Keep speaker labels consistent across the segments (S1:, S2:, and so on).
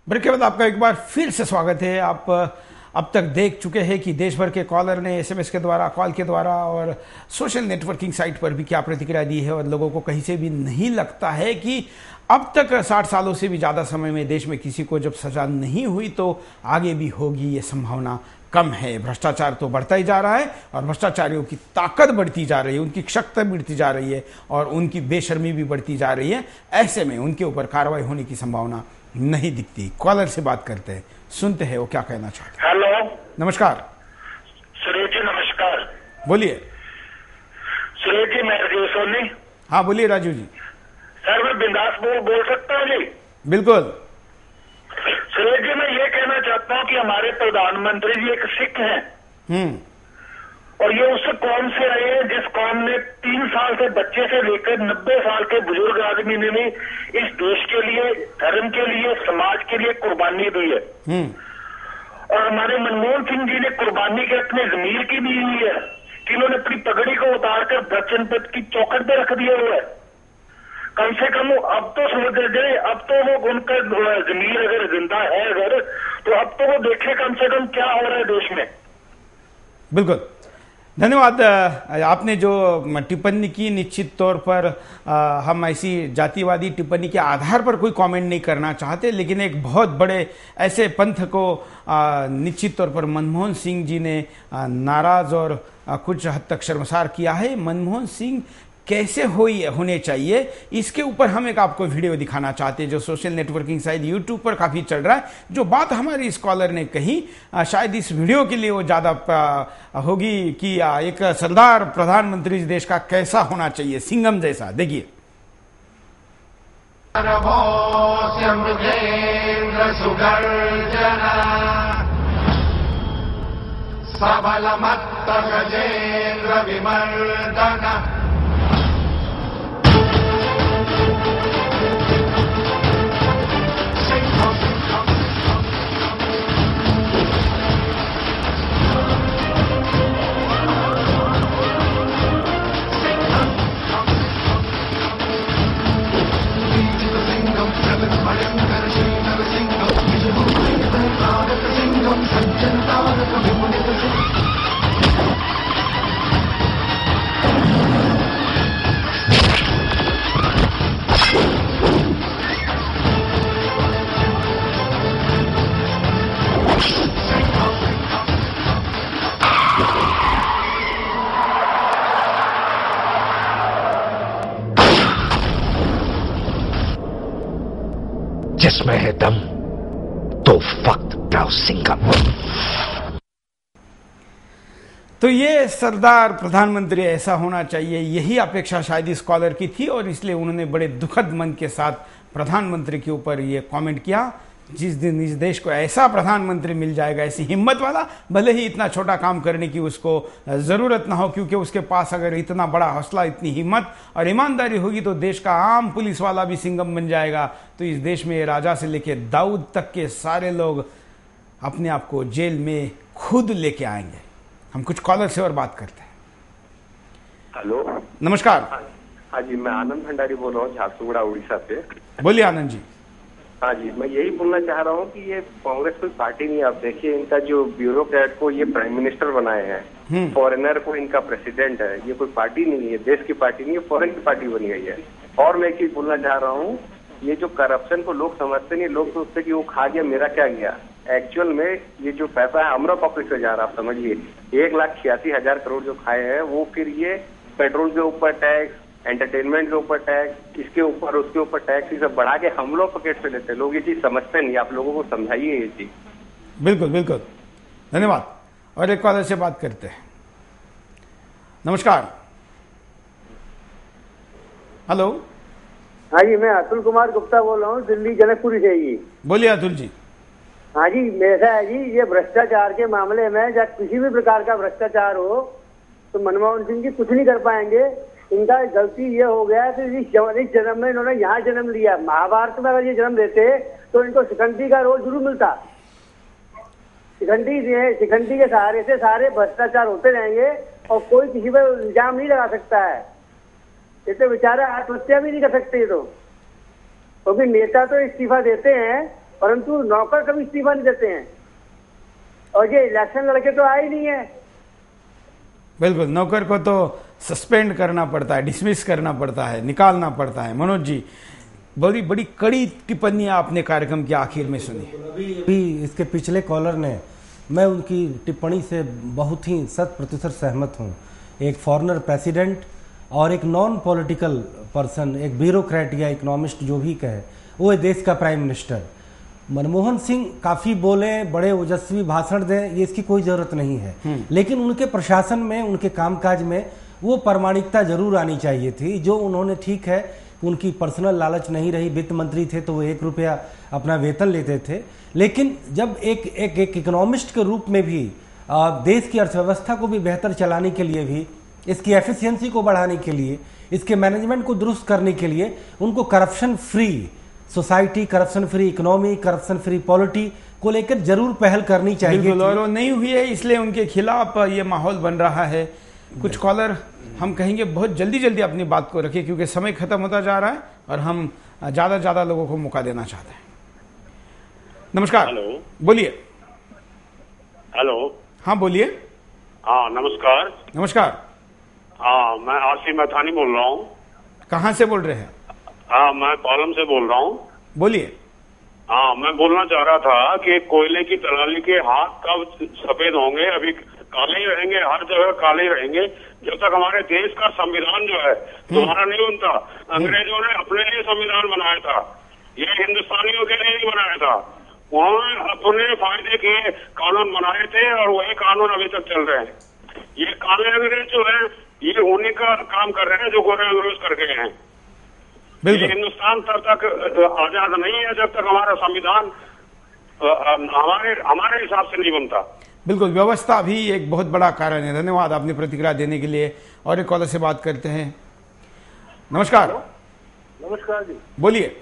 S1: Break के बाद आपका एक बार फिर से स्वागत है। आप अब तक देख चुके हैं कि देश भर के कॉलर ने एसएमएस के द्वारा, कॉल के द्वारा और सोशल नेटवर्किंग साइट पर भी क्या प्रतिक्रिया दी है, और लोगों को कहीं से भी नहीं लगता है कि अब तक 60 सालों से भी ज़्यादा समय में देश में किसी को जब सजा नहीं हुई तो आगे भी होगी, ये संभावना कम है। भ्रष्टाचार तो बढ़ता ही जा रहा है और भ्रष्टाचारियों की ताकत बढ़ती जा रही है, उनकी क्षमता बढ़ती जा रही है और उनकी बेशर्मी भी बढ़ती जा रही है। ऐसे में उनके ऊपर कार्रवाई होने की संभावना नहीं दिखती। कॉलर से बात करते हैं, सुनते हैं वो क्या कहना चाहते हैं।
S2: हेलो,
S1: नमस्कार
S2: सुरेश जी। नमस्कार,
S1: बोलिए।
S2: सुरेश जी, मैं राजीव सोनी।
S1: हाँ बोलिए राजू जी।
S2: सर, मैं बिंदास बोल सकता हूँ जी?
S1: बिल्कुल।
S2: सुरेश जी, मैं ये कहना चाहता हूँ कि हमारे प्रधानमंत्री जी एक सिख हैं और ये उस कौम से आए हैं जिस कौम ने 3 साल से बच्चे से लेकर 90 साल के बुजुर्ग आदमी ने भी इस देश के लिए, धर्म के लिए, समाज के लिए कुर्बानी दी है। और हमारे मनमोहन सिंह जी ने कुर्बानी के अपने जमीर की दी हुई है कि उन्होंने अपनी पगड़ी को उतारकर बच्चन पद की चौखट पे रख दिया हुआ है। कम से कम अब तो समझ जाए, अब तो वो उनका जमीर अगर जिंदा है अगर, तो अब तो वो देखे कम से कम क्या हो रहा है देश में।
S1: बिल्कुल, धन्यवाद। आपने जो टिप्पणी की, निश्चित तौर पर हम ऐसी जातिवादी टिप्पणी के आधार पर कोई कमेंट नहीं करना चाहते, लेकिन एक बहुत बड़े ऐसे पंथ को निश्चित तौर पर मनमोहन सिंह जी ने नाराज और कुछ हद तक शर्मसार किया है। मनमोहन सिंह कैसे होने चाहिए, इसके ऊपर हम एक आपको वीडियो दिखाना चाहते हैं जो सोशल नेटवर्किंग साइट यूट्यूब पर काफ़ी चल रहा है। जो बात हमारी स्कॉलर ने कही, शायद इस वीडियो के लिए वो ज़्यादा होगी कि एक सरदार प्रधानमंत्री इस देश का कैसा होना चाहिए, सिंघम जैसा। देखिए।
S3: सबलमत्त गजेन्द्र विमर्दन
S4: जिसमें है दम तो वक्त ब्राउ सिंघम।
S1: तो ये सरदार प्रधानमंत्री ऐसा होना चाहिए, यही अपेक्षा शायद स्कॉलर की थी और इसलिए उन्होंने बड़े दुखद मन के साथ प्रधानमंत्री के ऊपर ये कमेंट किया। जिस दिन इस देश को ऐसा प्रधानमंत्री मिल जाएगा, ऐसी हिम्मत वाला, भले ही इतना छोटा काम करने की उसको ज़रूरत ना हो, क्योंकि उसके पास अगर इतना बड़ा हौसला, इतनी हिम्मत और ईमानदारी होगी तो देश का आम पुलिस वाला भी सिंघम बन जाएगा। तो इस देश में राजा से लेके दाऊद तक के सारे लोग अपने आप को जेल में खुद लेके आएंगे। हम कुछ कॉलर से और बात करते हैं।
S5: हेलो,
S1: नमस्कार।
S5: हाँ जी, मैं आनंद भंडारी बोल रहा हूँ, झारसुगुड़ा, उड़ीसा से।
S1: बोलिए आनंद जी।
S5: हाँ जी, मैं यही बोलना चाह रहा हूँ कि ये कांग्रेस कोई पार्टी नहीं है। आप देखिए, इनका जो ब्यूरोक्रेट को ये प्राइम मिनिस्टर बनाए हैं, फॉरेनर को इनका प्रेसिडेंट है। ये कोई पार्टी नहीं है, देश की पार्टी नहीं है, फॉरेन की पार्टी बनी गई है। और मैं एक चीज बोलना चाह रहा हूँ, ये जो करप्शन को लोग समझते नहीं, लोग सोचते कि वो खा गया, मेरा क्या गया। एक्चुअल में ये जो पैसा है हमारा पॉकेट से जा रहा है। आप समझिए, 1,86,000 करोड़ जो खाए हैं, वो फिर ये पेट्रोल के ऊपर टैक्स, एंटरटेनमेंट के ऊपर टैक्स, इसके ऊपर उसके ऊपर टैक्स, ये सब बढ़ा के हम लोग पॉकेट से लेते हैं। लोग ये चीज समझते नहीं, आप लोगों को समझाइए ये चीज।
S1: बिल्कुल बिल्कुल, धन्यवाद। और एक कॉलर से बात करते हैं। नमस्कार। हेलो।
S6: हाँ जी, मैं अतुल कुमार गुप्ता बोल रहा हूँ, दिल्ली जनकपुरी से जी।
S1: बोलिए अतुल जी।
S6: हाँ जी, ऐसा है जी, ये भ्रष्टाचार के मामले में जब किसी भी प्रकार का भ्रष्टाचार हो तो मनमोहन सिंह जी कुछ नहीं कर पाएंगे। इनका गलती ये हो गया है कि इस जन्म में इन्होंने यहाँ जन्म लिया। महाभारत में अगर ये जन्म लेते तो इनको शिखंडी का रोल जरूर मिलता। शिखंडी के सहारे से सारे भ्रष्टाचार होते रहेंगे और कोई किसी पर इल्जाम नहीं लगा सकता है। ये तो बेचारा आत्महत्या भी नहीं कर सकते। तो क्योंकि नेता तो इस्तीफा देते हैं परंतु नौकर कभी इस्तीफा नहीं देते हैं। और ये इलेक्शन लड़के तो आए ही नहीं है।
S1: बिल्कुल, नौकर को तो सस्पेंड करना पड़ता है, डिसमिस करना पड़ता है, निकालना पड़ता है। मनोज जी, बड़ी बड़ी कड़ी टिप्पणियां आपने कार्यक्रम के आखिर में सुनी।
S7: अभी इसके पिछले कॉलर ने, मैं उनकी टिप्पणी से बहुत ही 100% सहमत हूँ। एक फॉरेनर प्रेसिडेंट और एक नॉन पॉलिटिकल पर्सन, एक ब्यूरोक्रेट या इकोनॉमिस्ट जो भी कहे, वो है देश का प्राइम मिनिस्टर। मनमोहन सिंह काफ़ी बोले, बड़े ओजस्वी भाषण दें, ये इसकी कोई ज़रूरत नहीं है, लेकिन उनके प्रशासन में, उनके कामकाज में वो प्रामाणिकता जरूर आनी चाहिए थी। जो उन्होंने, ठीक है, उनकी पर्सनल लालच नहीं रही, वित्त मंत्री थे तो वो 1 रुपया अपना वेतन लेते थे, लेकिन जब एक इकोनॉमिस्ट के रूप में भी देश की अर्थव्यवस्था को भी बेहतर चलाने के लिए भी, इसकी एफिशिएंसी को बढ़ाने के लिए, इसके मैनेजमेंट को दुरुस्त करने के लिए उनको corruption free society, corruption free economy, corruption free polity को लेकर जरूर पहल करनी चाहिए।
S1: और वो नहीं हुई है, इसलिए उनके खिलाफ ये माहौल बन रहा है। कुछ कॉलर हम कहेंगे बहुत जल्दी जल्दी अपनी बात को रखिए, क्योंकि समय खत्म होता जा रहा है और हम ज्यादा से ज्यादा लोगों को मौका देना चाहते हैं। नमस्कार।
S8: हेलो,
S1: बोलिए।
S8: हेलो।
S1: हाँ बोलिए।
S8: हाँ नमस्कार।
S1: नमस्कार।
S8: हाँ, मैं आसिम मैथानी बोल रहा हूँ।
S1: कहाँ से बोल रहे हैं?
S8: हाँ, मैं कॉलम से बोल रहा हूँ।
S1: बोलिए।
S8: हाँ, मैं बोलना चाह रहा था कि कोयले की दलाली के हाथ कब सफेद होंगे? अभी काले ही रहेंगे, हर जगह काले ही रहेंगे जब तक हमारे देश का संविधान जो है दोबारा नहीं बनता। अंग्रेजों ने अपने लिए संविधान बनाया था, ये हिंदुस्तानियों के लिए नहीं बनाया था। उन्होंने अपने फायदे के कानून बनाए थे और वही कानून अभी तक चल रहे हैं। ये काले अंग्रेज जो है, ये उन्हीं का काम कर रहे हैं जो गोरे अंग्रेज कर गए हैं। ये हिंदुस्तान तब तक आजाद नहीं है जब तक हमारा संविधान हमारे हिसाब से नहीं बनता।
S1: बिल्कुल, व्यवस्था भी एक बहुत बड़ा कारण है। धन्यवाद आपने प्रतिक्रिया देने के लिए। और एक कॉलर से बात करते हैं। नमस्कार।
S9: नमस्कार जी।
S1: बोलिए।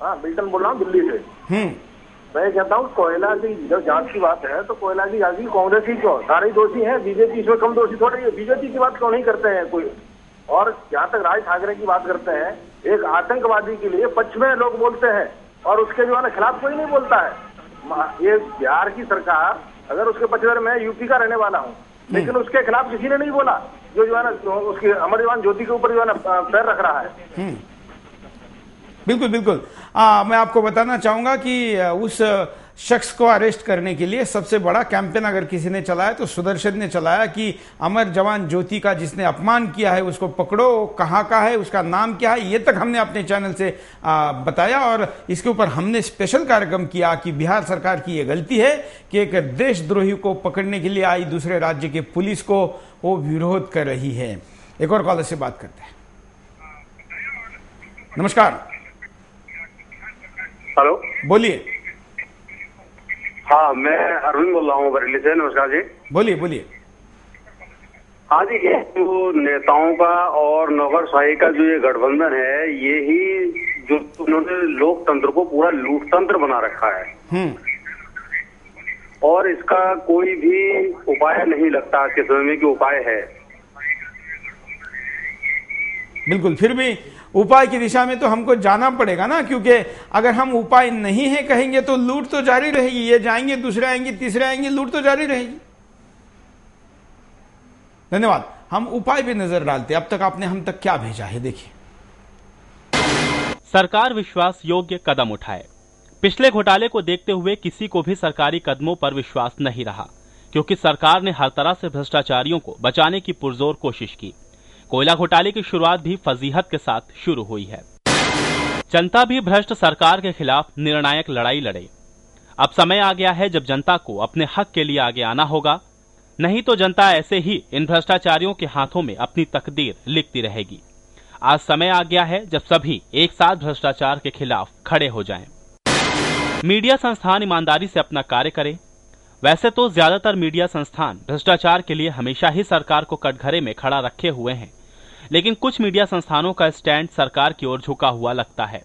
S9: हाँ, बिल्टन बोल रहा हूँ दिल्ली से। मैं कहता हूँ कोयला की जब जांच की बात है तो कोयला की जांच की कांग्रेस ही क्यों? सारे दोषी हैं, बीजेपी इसमें कम दोषी थोड़ी है। बीजेपी की बात क्यों नहीं करते हैं कोई? और जहाँ तक राज ठाकरे की बात करते हैं, एक आतंकवादी के लिए पक्ष में लोग बोलते हैं और उसके जो है ना खिलाफ कोई नहीं बोलता है। ये बिहार की सरकार, अगर उसके पक्ष में, मैं यूपी का रहने वाला हूँ, लेकिन उसके खिलाफ किसी ने नहीं बोला। जो है ना उसकी अमर जवान ज्योति के ऊपर जो है ना पैर रख रहा है।
S1: बिल्कुल बिल्कुल। मैं आपको बताना चाहूंगा कि उस शख्स को अरेस्ट करने के लिए सबसे बड़ा कैंपेन अगर किसी ने चलाया तो सुदर्शन ने चलाया कि अमर जवान ज्योति का जिसने अपमान किया है उसको पकड़ो, कहाँ का है, उसका नाम क्या है, ये तक हमने अपने चैनल से बताया। और इसके ऊपर हमने स्पेशल कार्यक्रम किया कि बिहार सरकार की ये गलती है कि एक देशद्रोही को पकड़ने के लिए आई दूसरे राज्य के पुलिस को वो विरोध कर रही है। एक और कॉलर से बात करते हैं। नमस्कार।
S10: हेलो,
S1: बोलिए।
S10: हाँ, मैं अरविंद बोल रहा हूँ बरेली से। नमस्कार जी।
S1: बोलिए बोलिए।
S10: हाँ जी, ये जो नेताओं का और नौकरशाही का जो ये गठबंधन है, ये ही जो उन्होंने लोकतंत्र को पूरा लूटतंत्र बना रखा है। और इसका कोई भी उपाय नहीं लगता कि समय में कि उपाय है।
S1: बिल्कुल, फिर भी उपाय की दिशा में तो हमको जाना पड़ेगा ना, क्योंकि अगर हम उपाय नहीं है कहेंगे तो लूट तो जारी रहेगी। ये जाएंगे, दूसरे आएंगे, तीसरे आएंगे, लूट तो जारी रहेगी। धन्यवाद। हम उपाय पे नजर डालते। अब तक आपने हम तक क्या भेजा है, देखिए।
S11: सरकार विश्वास योग्य कदम उठाए। पिछले घोटाले को देखते हुए किसी को भी सरकारी कदमों पर विश्वास नहीं रहा, क्योंकि सरकार ने हर तरह से भ्रष्टाचारियों को बचाने की पुरजोर कोशिश की। कोयला घोटाले की शुरुआत भी फजीहत के साथ शुरू हुई है। जनता भी भ्रष्ट सरकार के खिलाफ निर्णायक लड़ाई लड़े। अब समय आ गया है जब जनता को अपने हक के लिए आगे आना होगा, नहीं तो जनता ऐसे ही इन भ्रष्टाचारियों के हाथों में अपनी तकदीर लिखती रहेगी। आज समय आ गया है जब सभी एक साथ भ्रष्टाचार के खिलाफ खड़े हो जाएं। मीडिया संस्थान ईमानदारी से अपना कार्य करें। वैसे तो ज्यादातर मीडिया संस्थान भ्रष्टाचार के लिए हमेशा ही सरकार को कटघरे में खड़ा रखे हुए हैं, लेकिन कुछ मीडिया संस्थानों का स्टैंड सरकार की ओर झुका हुआ लगता है।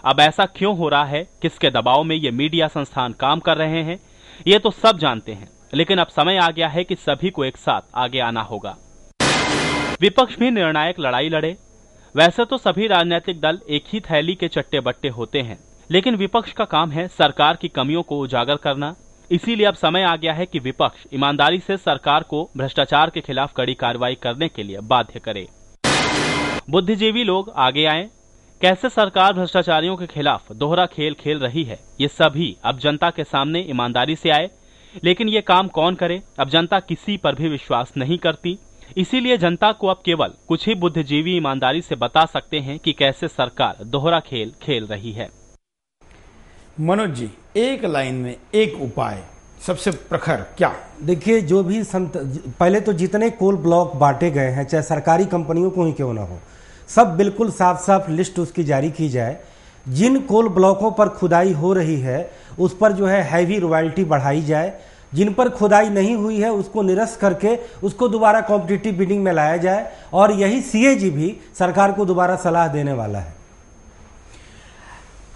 S11: अब ऐसा क्यों हो रहा है, किसके दबाव में ये मीडिया संस्थान काम कर रहे हैं, ये तो सब जानते हैं, लेकिन अब समय आ गया है कि सभी को एक साथ आगे आना होगा। विपक्ष भी निर्णायक लड़ाई लड़े। वैसे तो सभी राजनीतिक दल एक ही थैली के चट्टे बट्टे होते हैं, लेकिन विपक्ष का काम है सरकार की कमियों को उजागर करना। इसीलिए अब समय आ गया है कि विपक्ष ईमानदारी से सरकार को भ्रष्टाचार के खिलाफ कड़ी कार्रवाई करने के लिए बाध्य करे। बुद्धिजीवी लोग आगे आए। कैसे सरकार भ्रष्टाचारियों के खिलाफ दोहरा खेल खेल रही है, ये सभी अब जनता के सामने ईमानदारी से आए। लेकिन ये काम कौन करे? अब जनता किसी पर भी विश्वास नहीं करती। इसीलिए जनता को अब केवल कुछ ही बुद्धिजीवी ईमानदारी से बता सकते हैं कि कैसे सरकार दोहरा खेल खेल रही है।
S1: मनोज जी, एक लाइन में एक उपाय सबसे प्रखर क्या?
S7: देखिए, जो भी पहले तो जितने कोल ब्लॉक बांटे गए हैं, चाहे सरकारी कंपनियों को ही क्यों ना हो, सब बिल्कुल साफ साफ लिस्ट उसकी जारी की जाए। जिन कोल ब्लॉकों पर खुदाई हो रही है उस पर जो है हैवी रॉयल्टी बढ़ाई जाए। जिन पर खुदाई नहीं हुई है उसको निरस्त करके उसको दोबारा कॉम्पिटिटिव बिडिंग में लाया जाए। और यही सीएजी भी सरकार को दोबारा सलाह देने वाला है।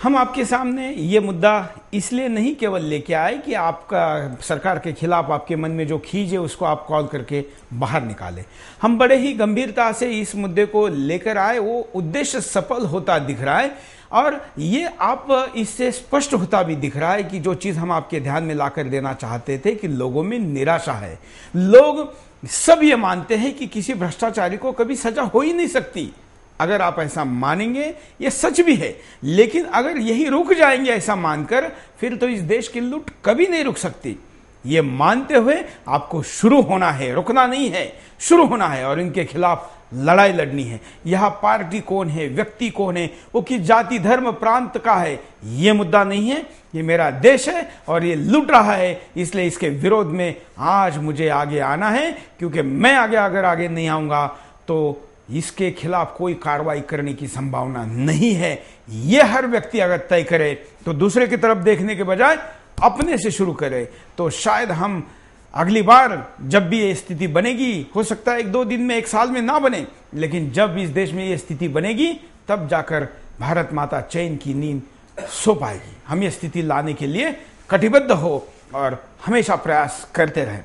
S1: हम आपके सामने ये मुद्दा इसलिए नहीं केवल लेके आए कि आपका सरकार के खिलाफ आपके मन में जो खींच है उसको आप कॉल करके बाहर निकालें। हम बड़े ही गंभीरता से इस मुद्दे को लेकर आए। वो उद्देश्य सफल होता दिख रहा है और ये आप इससे स्पष्ट होता भी दिख रहा है कि जो चीज हम आपके ध्यान में लाकर देना चाहते थे कि लोगों में निराशा है। लोग सब ये मानते हैं कि किसी भ्रष्टाचारी को कभी सजा हो ही नहीं सकती। अगर आप ऐसा मानेंगे, ये सच भी है, लेकिन अगर यही रुक जाएंगे ऐसा मानकर, फिर तो इस देश की लूट कभी नहीं रुक सकती। ये मानते हुए आपको शुरू होना है, रुकना नहीं है, शुरू होना है और इनके खिलाफ लड़ाई लड़नी है। यह पार्टी कौन है, व्यक्ति कौन है, वो किस जाति धर्म प्रांत का है, ये मुद्दा नहीं है। ये मेरा देश है और ये लूट रहा है, इसलिए इसके विरोध में आज मुझे आगे आना है, क्योंकि मैं अगर आगे नहीं आऊंगा तो इसके खिलाफ कोई कार्रवाई करने की संभावना नहीं है। ये हर व्यक्ति अगर तय करे तो दूसरे की तरफ देखने के बजाय अपने से शुरू करे, तो शायद हम अगली बार जब भी ये स्थिति बनेगी, हो सकता है 1-2 दिन में, 1 साल में ना बने, लेकिन जब इस देश में ये स्थिति बनेगी तब जाकर भारत माता चैन की नींद सो पाएगी। हम ये स्थिति लाने के लिए कटिबद्ध हो और हमेशा प्रयास करते रहें।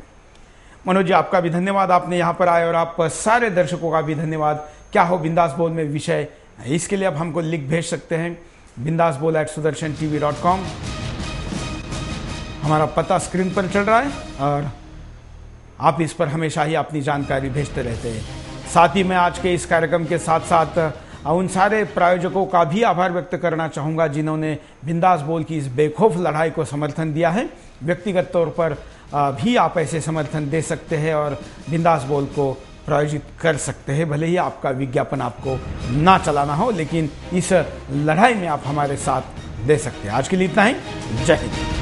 S1: मनोज जी, आपका भी धन्यवाद, आपने यहाँ पर आए, और आप सारे दर्शकों का भी धन्यवाद। क्या हो बिंदास बोल में विषय, इसके लिए आप हमको लिख भेज सकते हैं bindaasbol@sudarshan.tv.com। हमारा पता स्क्रीन पर चल रहा है और आप इस पर हमेशा ही अपनी जानकारी भेजते रहते हैं। साथ ही मैं आज के इस कार्यक्रम के साथ साथ उन सारे प्रायोजकों का भी आभार व्यक्त करना चाहूँगा जिन्होंने बिंदास बोल की इस बेखौफ लड़ाई को समर्थन दिया है। व्यक्तिगत तौर पर भी आप ऐसे समर्थन दे सकते हैं और बिंदास बोल को प्रायोजित कर सकते हैं। भले ही आपका विज्ञापन आपको ना चलाना हो, लेकिन इस लड़ाई में आप हमारे साथ दे सकते हैं। आज के लिए इतना ही। जय हिंद।